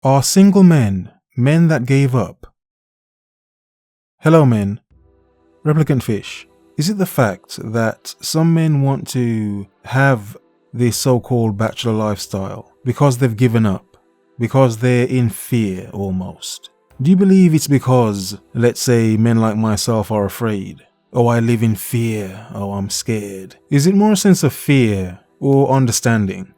Are single men men that gave up? Hello men. Replicant fish. Is it the fact that some men want to have this so-called bachelor lifestyle because they've given up? Because they're in fear almost? Do you believe it's because, let's say, men like myself are afraid? Oh, I live in fear. Oh, I'm scared. Is it more a sense of fear or understanding?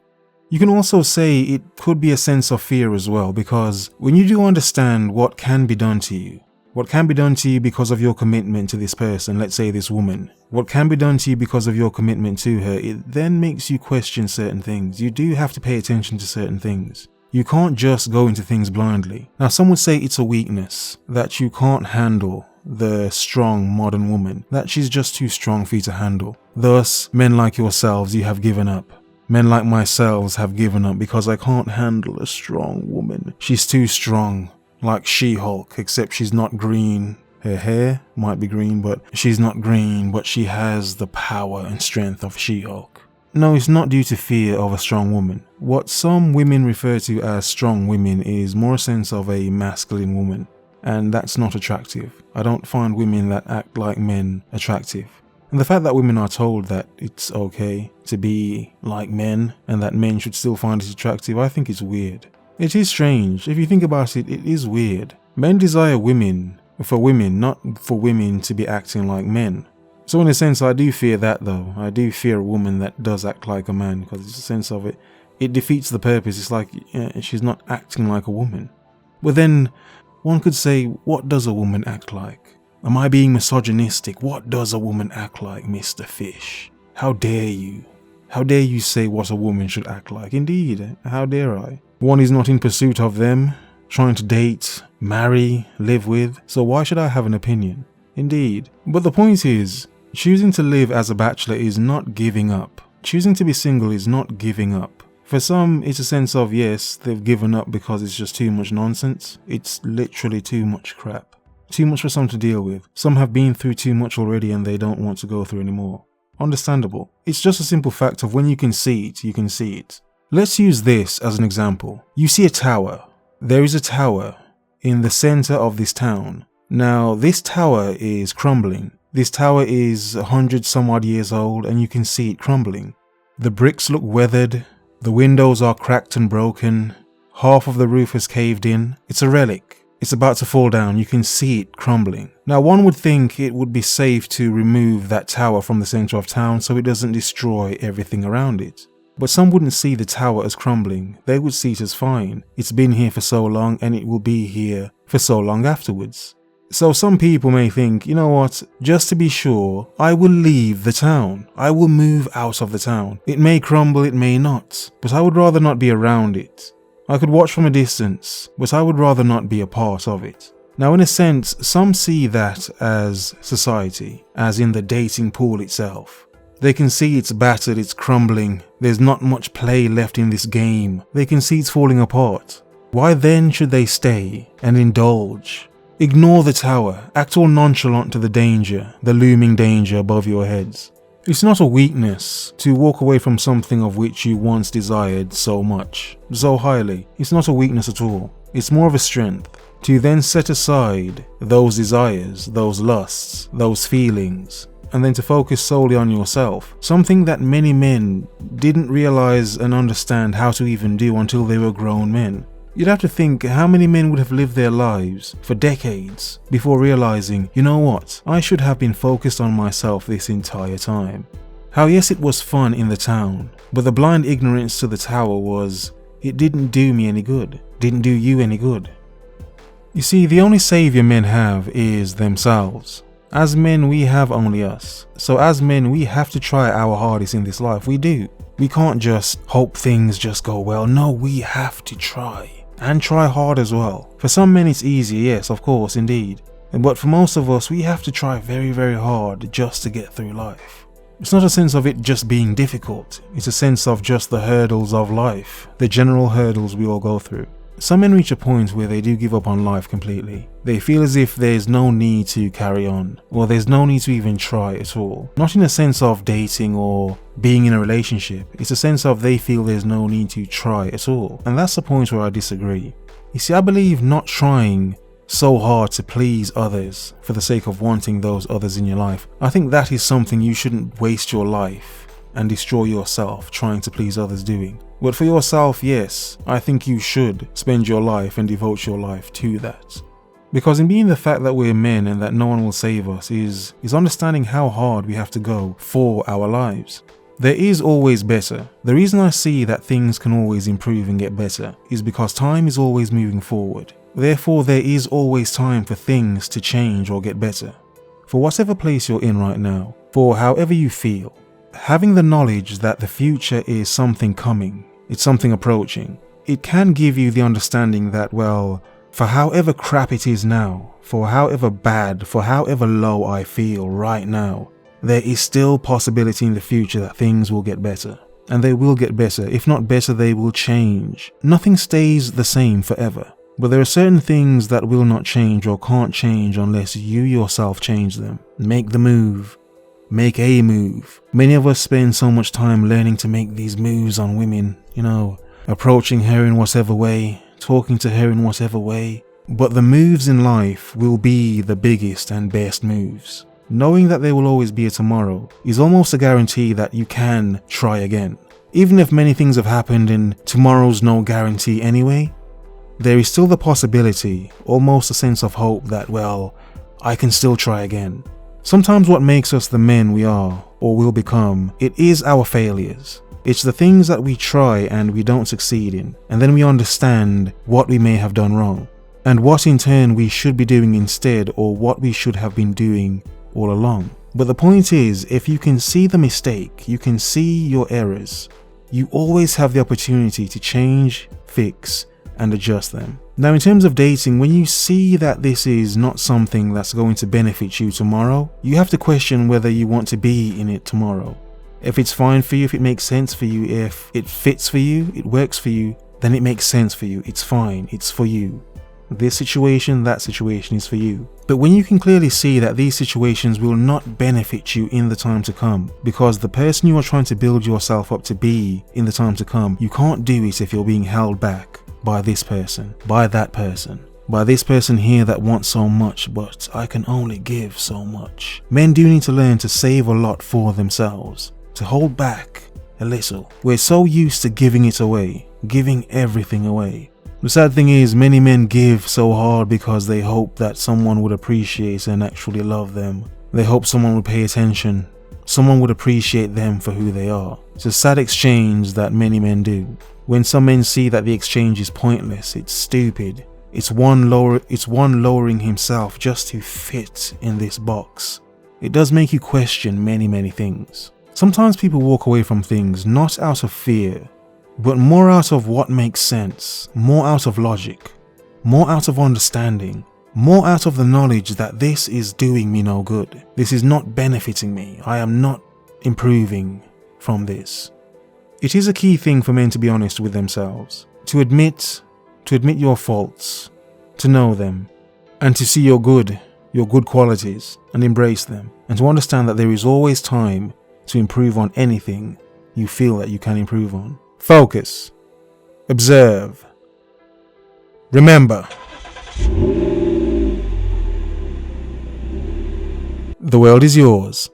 You can also say it could be a sense of fear as well, because when you do understand what can be done to you, what can be done to you because of your commitment to this person, let's say this woman, what can be done to you because of your commitment to her, it then makes you question certain things. You do have to pay attention to certain things. You can't just go into things blindly. Now, some would say it's a weakness, that you can't handle the strong modern woman, that she's just too strong for you to handle. Thus, men like yourselves, you have given up. Men like myself have given up because I can't handle a strong woman. She's too strong, like She-Hulk, except she's not green. Her hair might be green, but she's not green, but she has the power and strength of She-Hulk. No, it's not due to fear of a strong woman. What some women refer to as strong women is more a sense of a masculine woman, and that's not attractive. I don't find women that act like men attractive. And the fact that women are told that it's okay to be like men and that men should still find it attractive, I think it's weird. It is strange. If you think about it, it is weird. Men desire women for women, not for women to be acting like men. So in a sense, I do fear that though. I do fear a woman that does act like a man, because it's a sense of it. It defeats the purpose. It's like she's not acting like a woman. But then one could say, what does a woman act like? Am I being misogynistic? What does a woman act like, Mr. Fish? How dare you? How dare you say what a woman should act like? Indeed, how dare I? One is not in pursuit of them, trying to date, marry, live with, so why should I have an opinion? Indeed. But the point is, choosing to live as a bachelor is not giving up. Choosing to be single is not giving up. For some, it's a sense of, yes, they've given up because it's just too much nonsense. It's literally too much crap. Too much for some to deal with. Some have been through too much already and they don't want to go through anymore. Understandable. It's just a simple fact of when you can see it, you can see it. Let's use this as an example. You see a tower. There is a tower in the center of this town. Now, this tower is crumbling. This tower is 100 some odd years old and you can see it crumbling. The bricks look weathered. The windows are cracked and broken. Half of the roof has caved in. It's a relic. It's about to fall down. You can see it crumbling. Now, one would think it would be safe to remove that tower from the center of town so it doesn't destroy everything around it. But some wouldn't see the tower as crumbling. They would see it as fine. It's been here for so long and it will be here for so long afterwards. So some people may think, you know what, just to be sure, I will leave the town. I will move out of the town. It may crumble, it may not, but I would rather not be around it. I could watch from a distance, but I would rather not be a part of it. Now, in a sense, some see that as society, as in the dating pool itself. They can see it's battered, it's crumbling, there's not much play left in this game. They can see it's falling apart. Why then should they stay and indulge? Ignore the tower, act all nonchalant to the danger, the looming danger above your heads. It's not a weakness to walk away from something of which you once desired so much, so highly. It's not a weakness at all. It's more of a strength to then set aside those desires, those lusts, those feelings, and then to focus solely on yourself. Something that many men didn't realize and understand how to even do until they were grown men. You'd have to think how many men would have lived their lives for decades before realizing, you know what, I should have been focused on myself this entire time. How yes, it was fun in the town, but the blind ignorance to the tower was, it didn't do me any good, didn't do you any good. You see, the only savior men have is themselves. As men, we have only us. So as men, we have to try our hardest in this life. We do. We can't just hope things just go well. No, we have to try. And try hard as well. For some men it's easier, yes, of course, indeed. But for most of us, we have to try very, very hard just to get through life. It's not a sense of it just being difficult. It's a sense of just the hurdles of life, the general hurdles we all go through. Some men reach a point where they do give up on life completely. They feel as if there's no need to carry on, or there's no need to even try at all. Not in a sense of dating or being in a relationship. It's a sense of they feel there's no need to try at all. And that's the point where I disagree. You see, I believe not trying so hard to please others for the sake of wanting those others in your life, I think that is something you shouldn't waste your life and destroy yourself trying to please others doing. But for yourself, yes, I think you should spend your life and devote your life to that. Because in being the fact that we're men and that no one will save us is understanding how hard we have to go for our lives. There is always better. The reason I see that things can always improve and get better is because time is always moving forward. Therefore, there is always time for things to change or get better. For whatever place you're in right now, for however you feel, having the knowledge that the future is something coming, it's something approaching, it can give you the understanding that, well, for however crap it is now, for however bad, for however low I feel right now, there is still possibility in the future that things will get better. And they will get better. If not better, they will change. Nothing stays the same forever. But there are certain things that will not change or can't change unless you yourself change them. Make the move. Make a move. Many of us spend so much time learning to make these moves on women, approaching her in whatever way, talking to her in whatever way. But the moves in life will be the biggest and best moves. Knowing that there will always be a tomorrow is almost a guarantee that you can try again. Even if many things have happened and tomorrow's no guarantee anyway, there is still the possibility, almost a sense of hope that, well, I can still try again. Sometimes what makes us the men we are or will become, it is our failures. It's the things that we try and we don't succeed in, and then we understand what we may have done wrong, and what in turn we should be doing instead, or what we should have been doing all along. But the point is, if you can see the mistake, you can see your errors, you always have the opportunity to change, fix, and adjust them. Now, in terms of dating, when you see that this is not something that's going to benefit you tomorrow, you have to question whether you want to be in it tomorrow. If it's fine for you, if it makes sense for you, if it fits for you, it works for you, then it makes sense for you. It's fine. It's for you. This situation, that situation is for you. But when you can clearly see that these situations will not benefit you in the time to come, because the person you are trying to build yourself up to be in the time to come, you can't do it if you're being held back by this person, by that person, by this person here that wants so much, but I can only give so much. Men do need to learn to save a lot for themselves, to hold back a little. We're so used to giving it away, giving everything away. The sad thing is, many men give so hard because they hope that someone would appreciate and actually love them. They hope someone would pay attention, someone would appreciate them for who they are. It's a sad exchange that many men do. When some men see that the exchange is pointless, it's stupid, it's one lowering himself just to fit in this box. It does make you question many things. Sometimes people walk away from things not out of fear, but more out of what makes sense, more out of logic, more out of understanding, more out of the knowledge that this is doing me no good. This is not benefiting me. I am not improving from this. It is a key thing for men to be honest with themselves, to admit your faults, to know them, and to see your good qualities and embrace them, and to understand that there is always time to improve on anything you feel that you can improve on. Focus. Observe. Remember. The world is yours.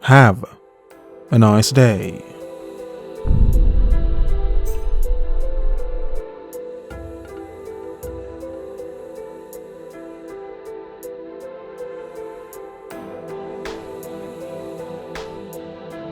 Have a nice day.